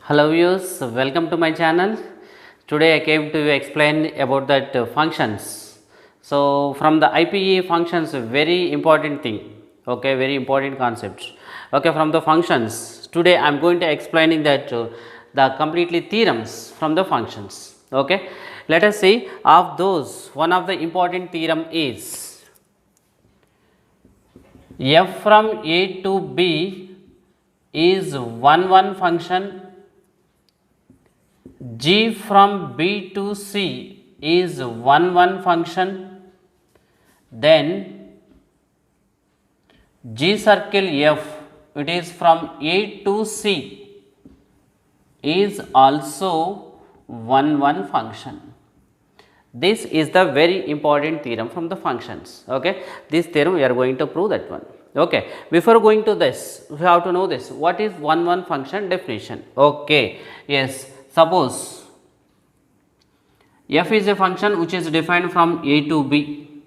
Hello viewers, welcome to my channel. Today I came to explain about that functions. So from the IPE functions, very important thing, okay, very important concept. Okay, from the functions, today I am going to explaining that the completely theorems from the functions. Okay, let us see of those. One of the important theorem is f from a to b is one function, g from b to c is one function, then g circle f, it is from a to c, is also one function. This is the very important theorem from the functions. Okay, this theorem we are going to prove that one. Okay, before going to this, we have to know this. What is one function definition? Okay, yes. Suppose f is a function which is defined from a to b.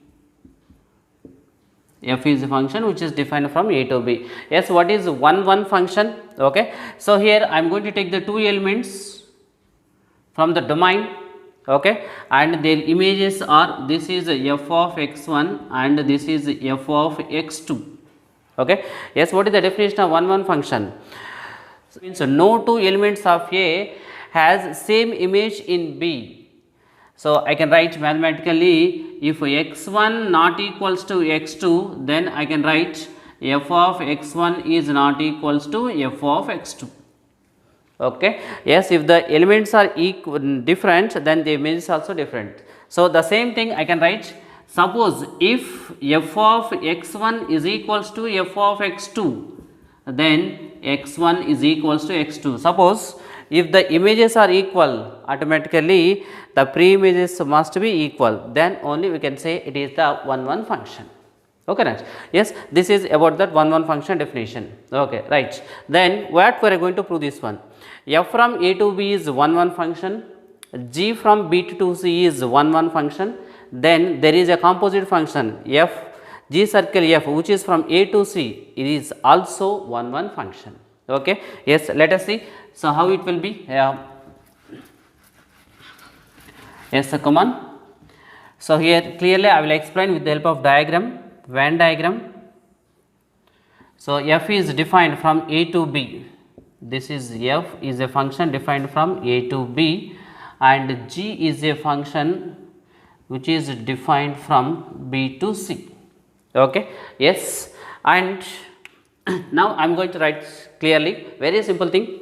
F is a function which is defined from a to b. Yes, what is one function? Okay, so here I am going to take the two elements from the domain. Okay, and their images are, this is f of x1 and this is f of x2. Okay, yes, what is the definition of one function? Means no two elements of A has same image in B. So I can write mathematically, if x1 not equals to x2, then I can write f of x1 is not equals to f of x2. Okay, yes, if the elements are different, then the image is also different. So the same thing I can write, suppose if f of x1 is equals to f of x2, then x1 is equals to x2. Suppose if the images are equal, automatically the pre-images must be equal, then only we can say it is the one function. Okay, right. Yes, this is about that one function definition. Okay, right. Then what we are going to prove this one? F from a to b is one function, g from b to c is one function, then there is a composite function f, g circle f, which is from a to c, it is also one function. Okay, yes, let us see. So how it will be? Yes, so come on. So here clearly I will explain with the help of diagram, Venn diagram. So f is defined from a to b. This is f is a function defined from a to b, and g is a function which is defined from b to c. Okay, yes, and now I am going to write clearly, very simple thing.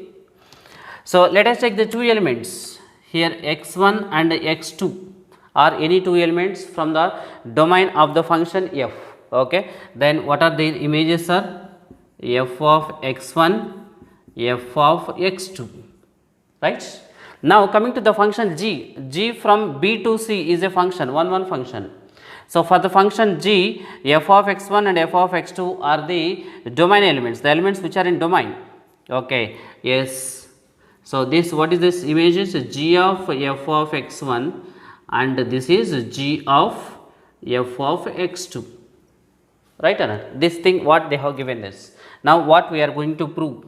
So let us take the two elements here, x1 and x2 are any two elements from the domain of the function f. Okay, then what are their images are f of x1, f of x2, right? Now coming to the function g, g from b to c is a function, one function. So for the function g, f of x1 and f of x2 are the domain elements, the elements which are in domain. Okay, yes. So this, what is this image is g of f of x1 and this is g of f of x2, right or not? This thing what they have given this. Now what we are going to prove?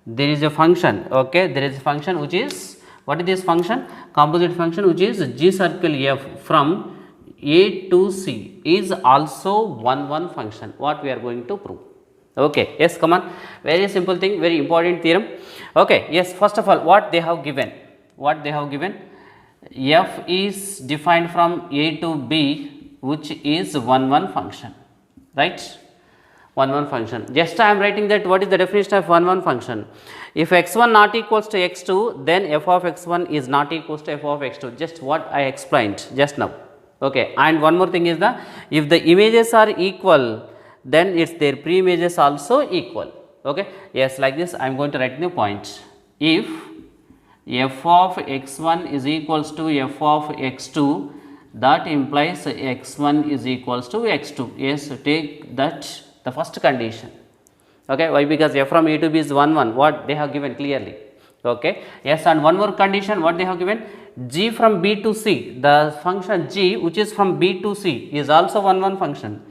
There is a function, okay, there is a function which is, what is this function? Composite function which is g circle f from a to c is also one function. What we are going to prove? Okay, yes, come on, very simple thing, very important theorem. Okay, yes, first of all, what they have given? What they have given? F is defined from a to b, which is one function, right? One function. Just I am writing that what is the definition of one function. If x1 not equals to x2, then f of x1 is not equals to f of x2. Just what I explained just now. Okay, and one more thing is the, if the images are equal, then its their pre-images also equal. Okay, yes, like this I am going to write the point. If f of x1 is equals to f of x2, that implies x1 is equals to x2. Yes, take that the first condition. Okay, why? Because f from a to b is one, what they have given clearly. Okay, yes, and one more condition what they have given, g from b to c, the function g which is from b to c is also one function.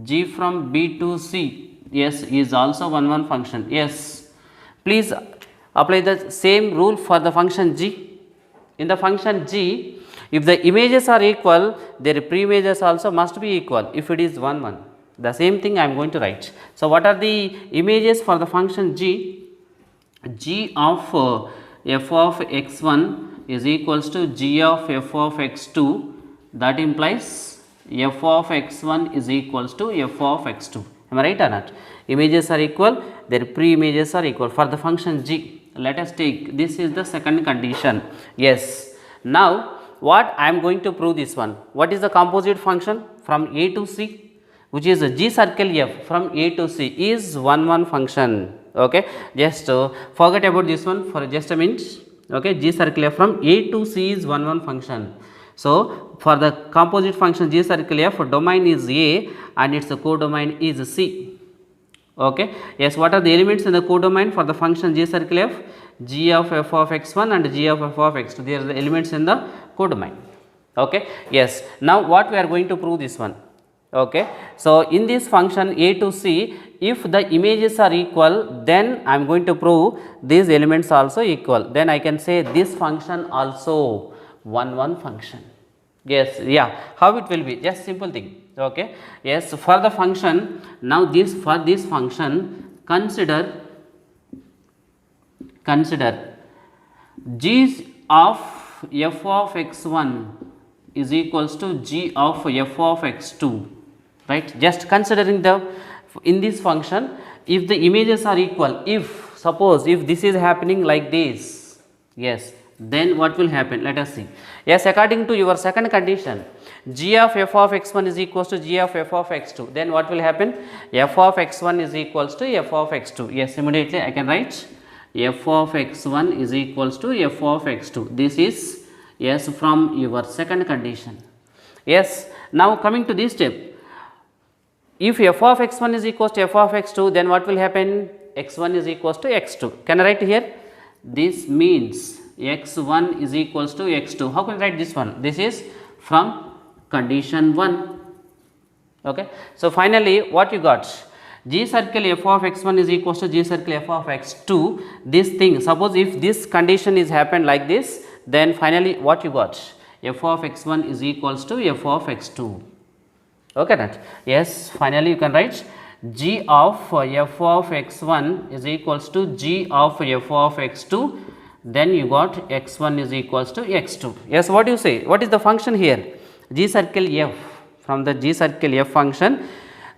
G from b to c, yes, is also one function. Yes, please Apply the same rule for the function g. In the function g, if the images are equal, their pre-images also must be equal if it is 1 1. The same thing I am going to write. So, what are the images for the function g? G of f of x1 is equals to g of f of x2. That implies f of x1 is equals to f of x2. Am I right or not? Images are equal, their pre-images are equal for the function g. Let us take, this is the second condition. Yes. Now, what I am going to prove this one? What is the composite function from A to C, which is a G circle f from A to C is 1 1 function. Okay, just forget about this one for just a minute. Okay, G circle f from A to C is 1 1 function. So, for the composite function G circle f, domain is A and its codomain is C. Okay, yes, what are the elements in the codomain for the function G circle f? G of f of x1 and G of f of x2, they are the elements in the codomain. Okay, yes, now what we are going to prove this one? Okay, so in this function A to C, if the images are equal, then I am going to prove these elements also equal, then I can say this function also 1 1 function. Yes, yeah, how it will be? Just simple thing. Okay, yes, for the function, now this, for this function, consider g of f of x1 is equals to g of f of x2, right? Just considering the, in this function, if the images are equal, if suppose if this is happening like this, yes, then what will happen? Let us see. Yes, according to your second condition, g of f of x1 is equals to g of f of x2, then what will happen? F of x1 is equals to f of x2. Yes, immediately I can write f of x1 is equals to f of x2. This is, yes, from your second condition. Yes, now coming to this step, if f of x1 is equals to f of x2, then what will happen? x1 is equals to x2. Can I write here? This means x1 is equals to x2. How can I write this one? This is from condition 1. Okay. So, finally, what you got? G circle f of x1 is equals to G circle f of x2. This thing, suppose if this condition is happened like this, then finally what you got? F of x1 is equals to f of x2. Okay, that. Yes, finally you can write g of f of x1 is equals to g of f of x2. Then you got x1 is equals to x2. Yes, what do you say? What is the function here? G circle f. From the G circle f function,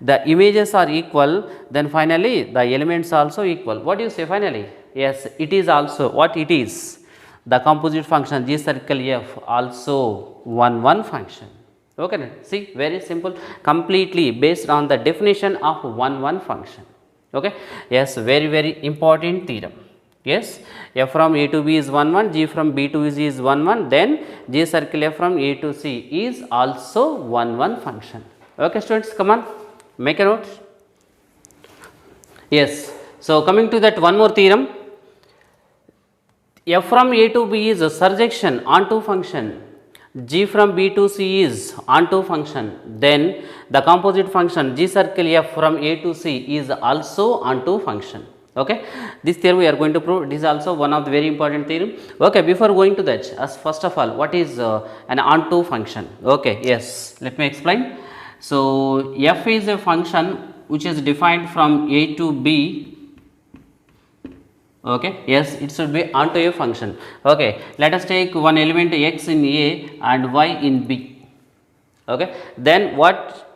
the images are equal, then finally the elements also equal. What do you say finally? Yes, it is also what it is. The composite function G circle f also 1 1 function. Okay, see, very simple, completely based on the definition of 1 1 function. Okay, yes, very important theorem. Yes, f from A to B is 1 1, G from B to C is 1 1, then G circle f from A to C is also 1 1 function. Okay, students, come on, make a note. Yes, so coming to that one more theorem, f from A to B is a surjection onto function, G from B to C is onto function, then the composite function G circle f from A to C is also onto function. Okay, this theorem we are going to prove. It is also one of the very important theorem. Okay, before going to that, as first of all, what is an onto function? Okay, yes, let me explain. So, f is a function which is defined from A to B. Okay, yes, it should be onto a function. Okay, let us take one element x in A and y in B. Okay, then what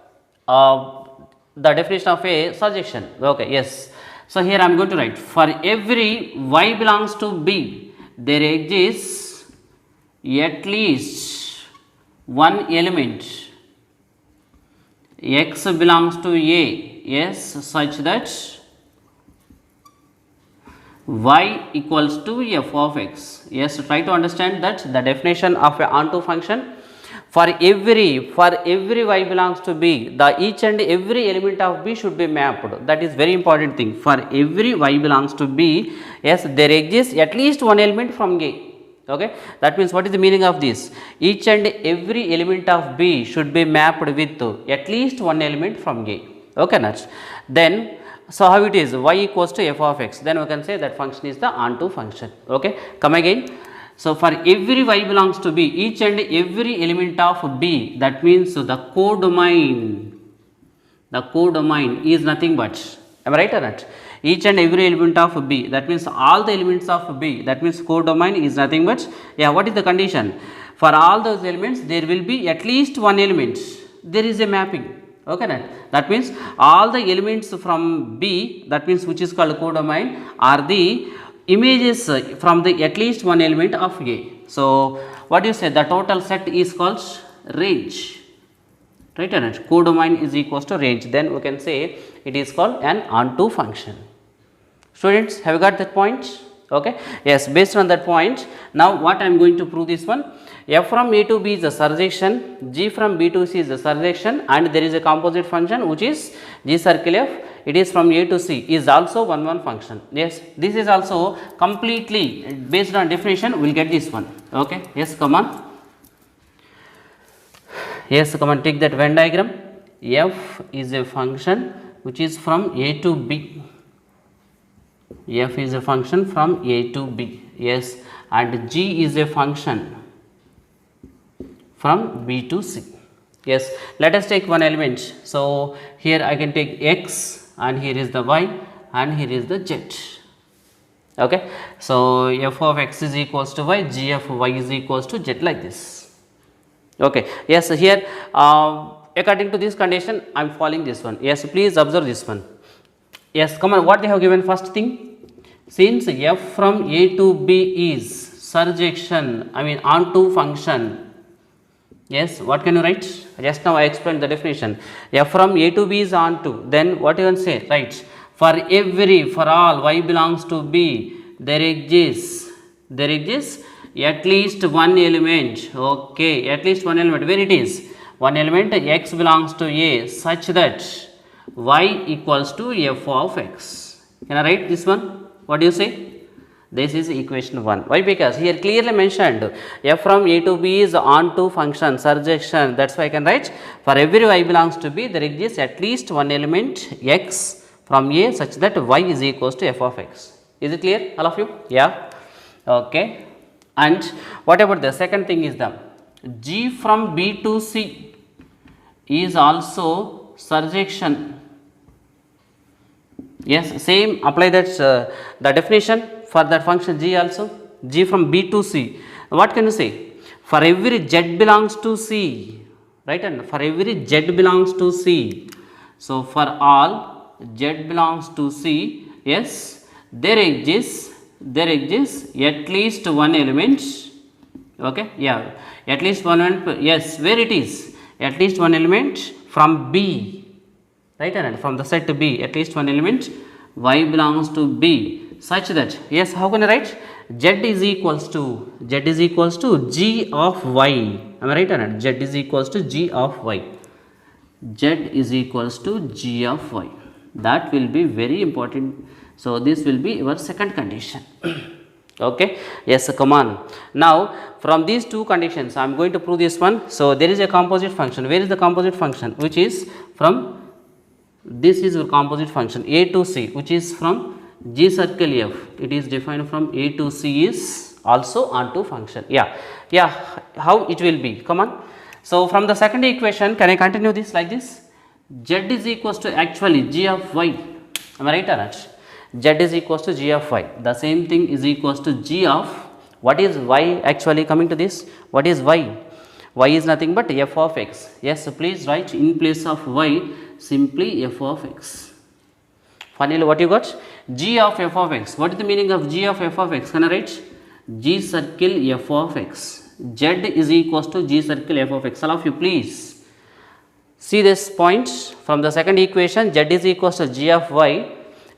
the definition of a surjection? Okay, yes. So, here I am going to write, for every y belongs to B, there exists at least one element x belongs to A, yes, such that y equals to f of x. Yes, try to understand that the definition of a onto function. For every y belongs to B, the each and every element of B should be mapped. That is very important thing. For every y belongs to B, yes, there exists at least one element from A. Okay, that means what is the meaning of this? Each and every element of B should be mapped with at least one element from A. Okay, next. Then So how it is? Y equals to f of x. Then we can say that function is the onto function. Okay. Come again. So for every y belongs to B, each and every element of B, that means the codomain is nothing but, am I right or not? Each and every element of B, that means all the elements of B, that means codomain is nothing but, yeah, what is the condition? For all those elements, there will be at least one element, there is a mapping. Okay, that means all the elements from B, that means which is called codomain, are the images from the at least one element of A. So what do you say? The total set is called range, right? And codomain is equals to range. Then we can say it is called an onto function. Students, have you got that point? Okay. Yes. Based on that point, now what I am going to prove this one. F from A to B is a surjection, G from B to C is a surjection, and there is a composite function which is G circle F. It is from A to C is also one function. Yes, this is also completely based on definition. We will get this one. Okay. Yes, come on. Yes, come on. Take that Venn diagram. F is a function which is from A to B. F is a function from A to B. Yes, and G is a function from B to C. Yes, let us take one element. So here I can take X, and here is the Y, and here is the Z. Okay, so f of x is equals to y, g of y is equals to z, like this. Okay, yes, here according to this condition I am following this one. Yes, please observe this one. Yes, come on, what they have given first thing, since f from A to B is surjection, I mean onto function. Yes, what can you write? Just now I explained the definition. F from A to B is onto. Then what you can say? Right. For all y belongs to B, there exists at least one element. Okay, at least one element. Where it is? One element x belongs to A such that y equals to f of x. Can I write this one? What do you say? This is equation 1. Why? Because here clearly mentioned f from A to B is onto function, surjection. That's why I can write for every y belongs to B, there exists at least one element x from A such that y is equals to f of x. Is it clear, all of you? Yeah. Okay. And what about the second thing is the G from B to C is also surjection. Yes, same apply that the definition for that function G also. G from B to C. What can you say? For every Z belongs to C, right? And for every Z belongs to C. So for all Z belongs to C, yes, there exists at least one element. Okay, yeah, at least one element. Yes, where it is? At least one element from B. Right, and from the set B, at least one element y belongs to B such that, yes, how can I write? Z is equals to G of y. Am I right or not? Z is equals to G of y. Z is equals to G of y. That will be very important. So this will be your second condition. Okay, yes, come on. Now from these two conditions I am going to prove this one. So there is a composite function. Where is the composite function? Which is from, this is your composite function A to C, which is from G circle F. It is defined from A to C is also onto function. Yeah, how it will be? Come on. So from the second equation, can I continue this like this? Z is equals to actually G of y. Am I right or not? Z is equals to G of y. The same thing is equals to G of, what is y actually coming to this? What is y? Y is nothing but f of x. Yes, so please write in place of y simply f of x. Finally, what you got? G of f of x. What is the meaning of G of f of x? Can I write? G circle f of x. Z is equals to G circle f of x. All of you please see this point from the second equation. Z is equals to G of y.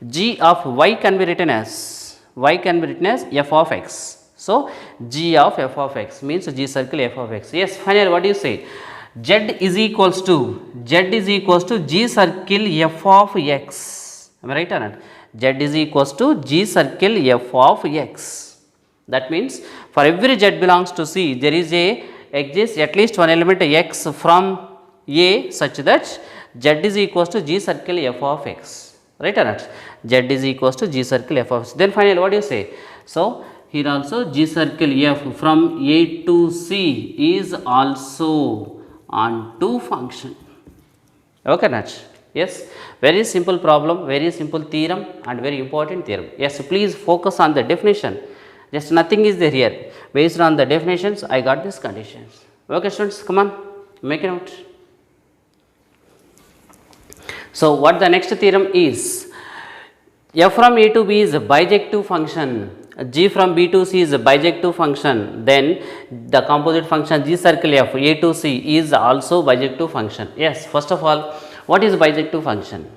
G of y can be written as f of x. So G of f of x means G circle f of x. Yes, finally, what do you say? Z is equals to G circle f of x. Am I right or not? Z is equals to G circle f of x. That means for every Z belongs to C, there is exists at least one element x from A such that Z is equals to G circle f of x. right or not? Z is equals to G circle f of x. Then finally what do you say? So here also G circle f from A to C is also onto function. Okay, not? Yes, very simple problem, very simple theorem and very important theorem. Yes, please focus on the definition. Just nothing is there here. Based on the definitions, I got these conditions. Okay, students, come on, make it out. So what the next theorem is? F from A to B is a bijective function. G from B to C is a bijective function. Then the composite function G circle f A to C is also bijective function. Yes, first of all, what is bijective function?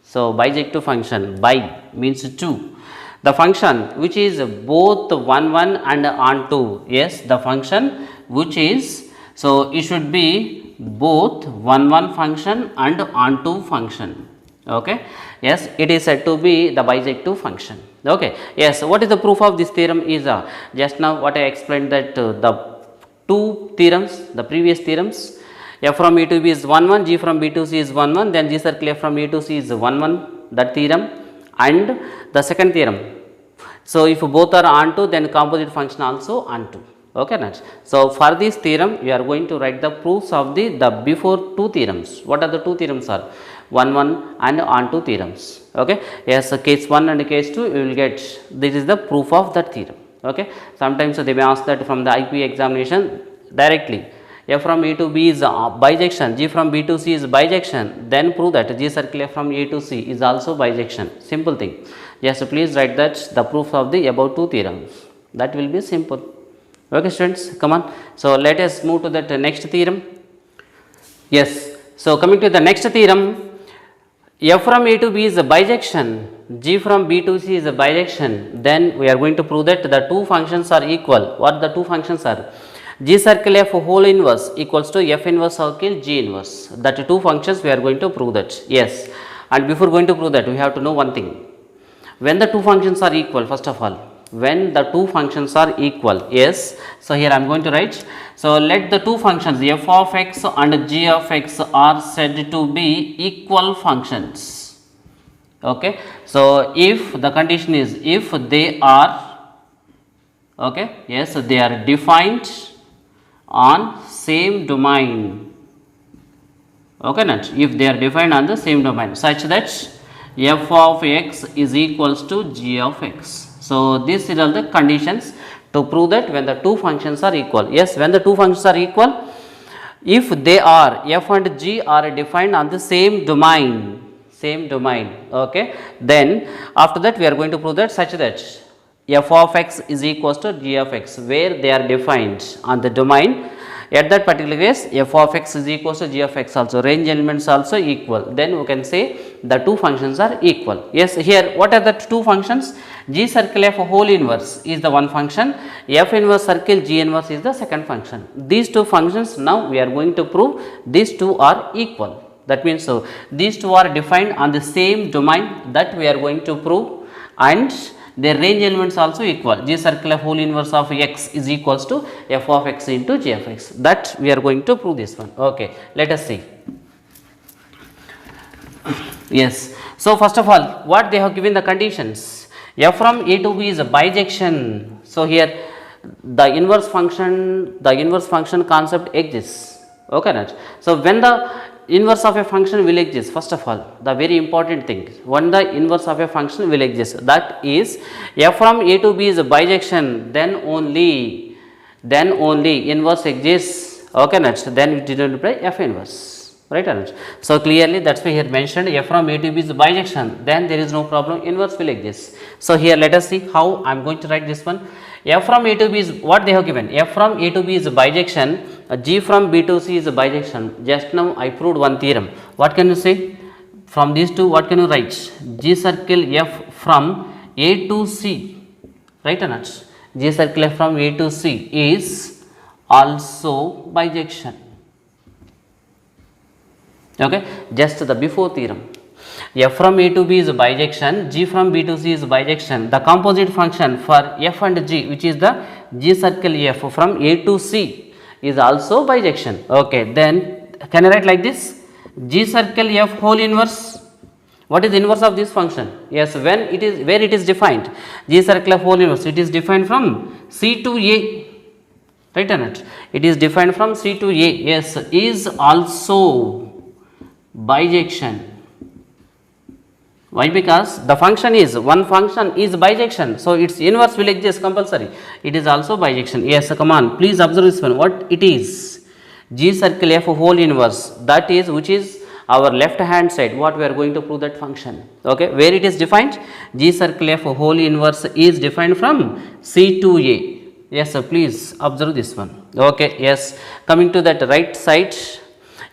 So bijective function, bi means two. The function which is both 1 1 and onto. Yes, the function which is, so it should be both 1 1 function and onto function. Okay. Yes, it is said to be the bijective function. Okay. Yes, what is the proof of this theorem is just now what I explained, that the two theorems, the previous theorems, f from A to B is 1 1, G from B to C is 1 1, then G circle f from A to C is 1 1, that theorem, and the second theorem. So if both are onto, then composite function also onto. Okay, next. So for this theorem, you are going to write the proofs of the before two theorems. What are the two theorems are? 1 1 and onto theorems. Okay. Yes, case 1 and case 2 you will get, this is the proof of that theorem. Okay. Sometimes they may ask that from the IP examination directly. F from A to B is bijection, G from B to C is bijection, then prove that G circle F from A to C is also bijection. Simple thing. Yes, please write that the proof of the above two theorems. That will be simple. Okay, students, come on. So let us move to that next theorem. Yes, so coming to the next theorem, F from A to B is a bijection, G from B to C is a bijection, then we are going to prove that the two functions are equal. What the two functions are? G circle f whole inverse equals to f inverse circle G inverse. That two functions we are going to prove that. Yes, and before going to prove that, we have to know one thing. When the two functions are equal, first of all, when the two functions are equal, yes, so here I am going to write, so let the two functions f of x and g of x are said to be equal functions. Okay, so if the condition is if they are, okay, yes, so they are defined on same domain. Okay, not if they are defined on the same domain such that f of x is equals to g of x. So these are all the conditions to prove that when the two functions are equal. Yes, when the two functions are equal, if they are f and g are defined on the same domain, okay, then after that we are going to prove that such that f of x is equals to g of x, where they are defined on the domain. At that particular case, f of x is equals to g of x also, range elements also equal, then we can say the two functions are equal. Yes, here what are the two functions? G circle f whole inverse is the one function, f inverse circle G inverse is the second function. These two functions now we are going to prove these two are equal. That means, so these two are defined on the same domain, that we are going to prove, and their range elements also equal. G circle f whole inverse of x is equals to f of x into g of x. That we are going to prove this one. Okay, let us see. Yes, so first of all, what they have given the conditions? F from A to B is a bijection. So here the inverse function concept exists. Okay, right? So when the inverse of a function will exist, first of all, the very important thing, when the inverse of a function will exist, that is f from A to B is a bijection, then only inverse exists. Okay, next, then we did not apply f inverse, right? So clearly that's why here mentioned f from A to B is a bijection, then there is no problem, inverse will exist. So here let us see how I am going to write this one. F from A to B is what they have given. F from A to B is a bijection, G from B to C is a bijection. Just now I proved one theorem. What can you say? From these two, what can you write? G circle f from A to C, right or not? G circle f from A to C is also bijection. Okay, just the before theorem. F from A to B is a bijection, G from B to C is a bijection. The composite function for f and G, which is the G circle f from A to C, is also bijection. Okay, then can I write like this? G circle f whole inverse What is the inverse of this function? Yes, when it is, where it is defined, G circle of whole inverse, it is defined from C to A, right or not? It is defined from C to A. Yes, is also bijection. Why? Because the function is, one function is bijection, so its inverse will exist compulsory. It is also bijection. Yes, come on, please observe this one. What it is? G circle f whole inverse, that is, which is our left hand side. What we are going to prove that function? Okay, where it is defined? G circle f whole inverse is defined from C to A. Yes, so please observe this one. Okay, yes, coming to that right side,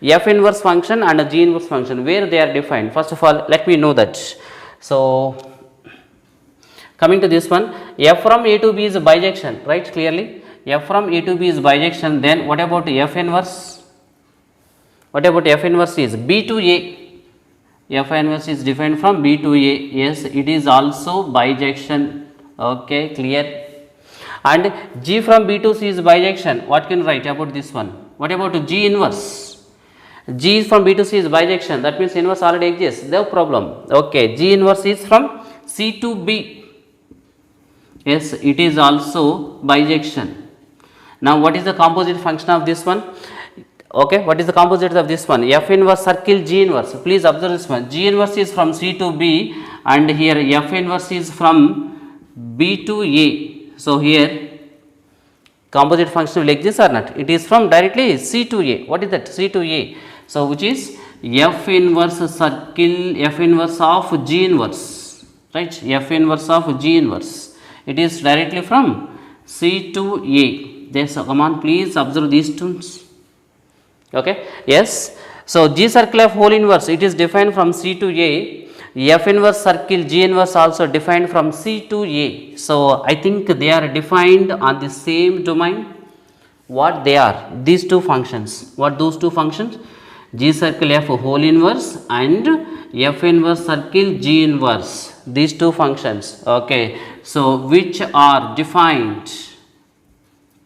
f inverse function and a g inverse function, where they are defined. First of all, let me know that. So coming to this one, f from A to B is a bijection, right? Clearly f from A to B is bijection. Then what about f inverse? What about f inverse is B to A? F inverse is defined from B to A. Yes, it is also bijection. Okay, clear. And G from B to C is bijection. What can you write about this one? What about G inverse? G from B to C is bijection. That means inverse already exists. No problem. Okay, G inverse is from C to B. Yes, it is also bijection. Now, what is the composite function of this one? Okay, what is the composite of this one? F inverse circle G inverse. Please observe this one. G inverse is from C to B, and here F inverse is from B to A. So here composite function will exist or not? It is from directly C to A. What is that? C to A. So which is F inverse circle, F inverse of G inverse, right? F inverse of G inverse. It is directly from C to A. Yes, come on, please observe these terms. Okay, yes. So G circle of whole inverse, it is defined from C to A. F inverse circle G inverse also defined from C to A. So I think they are defined on the same domain. What they are? These two functions. What those two functions? G circle F whole inverse and F inverse circle G inverse. These two functions. Okay. So which are defined,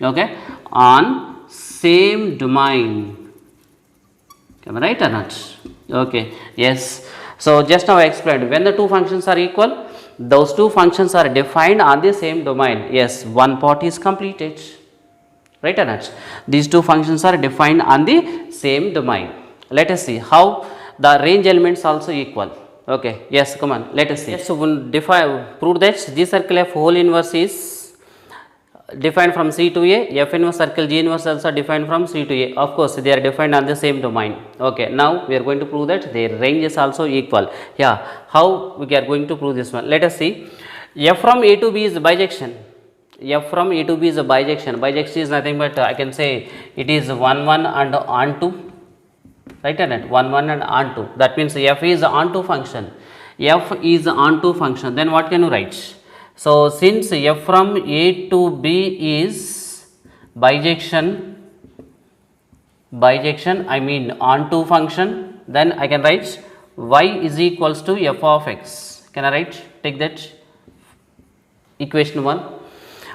okay, on same domain. Am I right or not? Okay, yes. So just now I explained, when the two functions are equal, those two functions are defined on the same domain. Yes, one part is completed, right or not? These two functions are defined on the same domain. Let us see how the range elements also equal. Okay, yes, come on, let us see. Yes, so we'll prove that G circle F whole inverse is defined from C to A, F inverse circle G inverse also defined from C to A. Of course, they are defined on the same domain. Okay, now we are going to prove that their range is also equal. Yeah, how we are going to prove this one? Let us see. F from A to B is bijection. F from A to B is a bijection. Bijection is nothing but I can say it is 1 1 and onto, right or not? 1 1 and onto. That means F is onto function. F is onto function. Then what can you write? So since F from A to B is bijection, I mean onto function, then I can write y is equals to f of x. Can I write? Take that equation 1.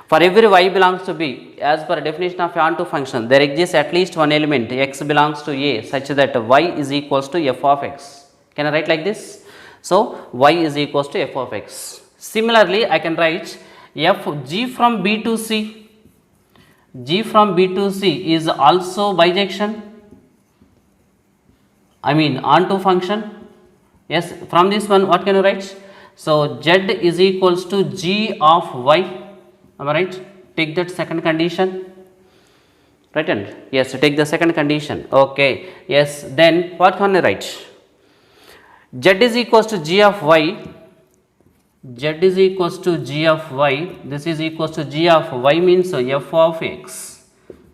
For every y belongs to B, as per definition of onto function, there exists at least one element x belongs to A such that y is equals to f of x. Can I write like this? So y is equals to f of x. Similarly, I can write f G from B to C. G from B to C is also bijection, I mean onto function. Yes, from this one what can you write? So Z is equals to G of y. Am I right? Take that second condition. Right, and yes, take the second condition. Okay, yes, then what can I write? Z is equals to G of y. Z is equals to G of y. This is equals to G of y means f of x.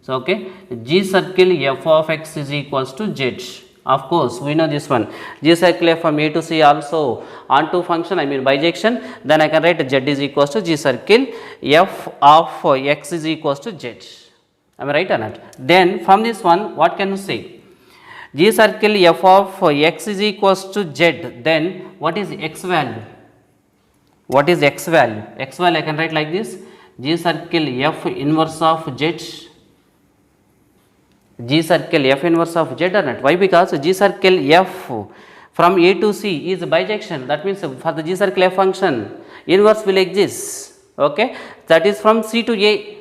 So okay, G circle f of x is equals to Z. Of course, we know this one. G circle f from A to C also onto function, I mean bijection. Then I can write Z is equals to G circle f of x is equals to Z. Am I right or not? Then from this one, what can you say? G circle f of x is equals to Z. Then what is x value? What is x value? X value I can write like this. G circle f inverse of Z. G circle f inverse of Z or not? Why? Because G circle f from A to C is bijection, that means for the G circle F function inverse will exist, okay, that is from C to A.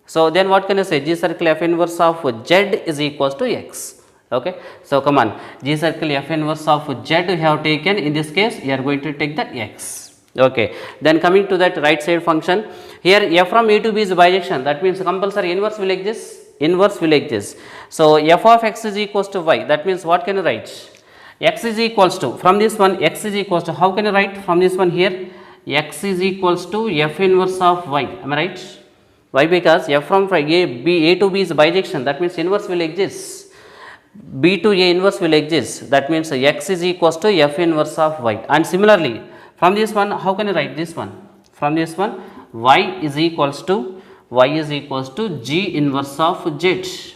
So then what can I say? G circle F inverse of Z is equals to X. Okay. So come on, G circle F inverse of Z we have taken, in this case we are going to take the X. Okay. Then coming to that right side function, here F from A to B is bijection, that means compulsory inverse will exist, inverse will exist. So F of X is equals to Y, that means what can I write? X is equals to, from this one X is equals to, how can I write from this one here? X is equals to F inverse of Y, am I right? Why? Because F from A to B is bijection, that means inverse will exist. B to A inverse will exist, that means X is equals to F inverse of Y. And similarly, from this one, how can I write this one? From this one, Y is equals to G inverse of Z.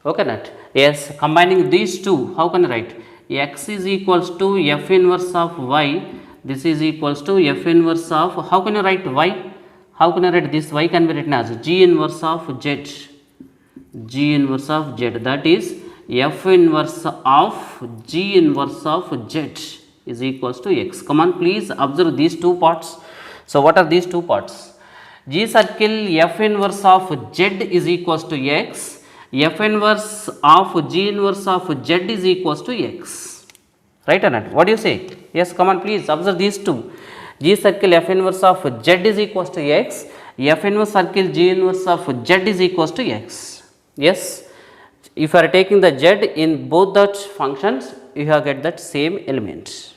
Okay, not? Yes, combining these two, how can I write? X is equals to F inverse of Y, this is equals to F inverse of, how can I write Y? How can I write this? Y can be written as G inverse of Z, G inverse of Z, that is F inverse of G inverse of Z is equals to X. Come on, please observe these two parts. So what are these two parts? G circle F inverse of Z is equals to X, F inverse of G inverse of Z is equals to X. Right or not? What do you say? Yes, come on, please observe these two. G circle F inverse of Z is equals to X, F inverse circle G inverse of Z is equals to X. Yes, if you are taking the Z in both the functions, you have get that same element.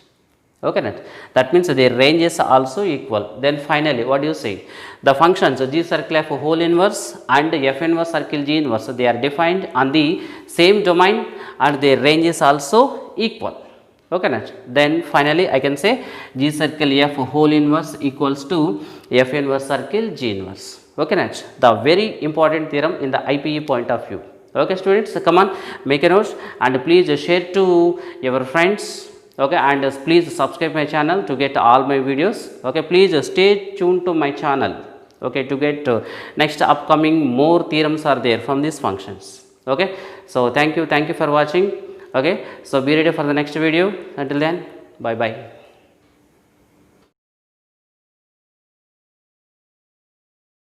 Okay, not? That means their range is also equal. Then finally, what do you say? The functions G circle F whole inverse and F inverse circle G inverse, they are defined on the same domain and their range is also equal. Okay, not? Then finally I can say G circle F whole inverse equals to F inverse circle G inverse. Okay, not? The very important theorem in the IPE point of view. Okay, students, so come on, make a note and please share to your friends. Okay, and please subscribe my channel to get all my videos. Okay, please stay tuned to my channel. Okay, to get next upcoming more theorems are there from these functions. Okay, so thank you for watching. Okay, so be ready for the next video. Until then, bye bye.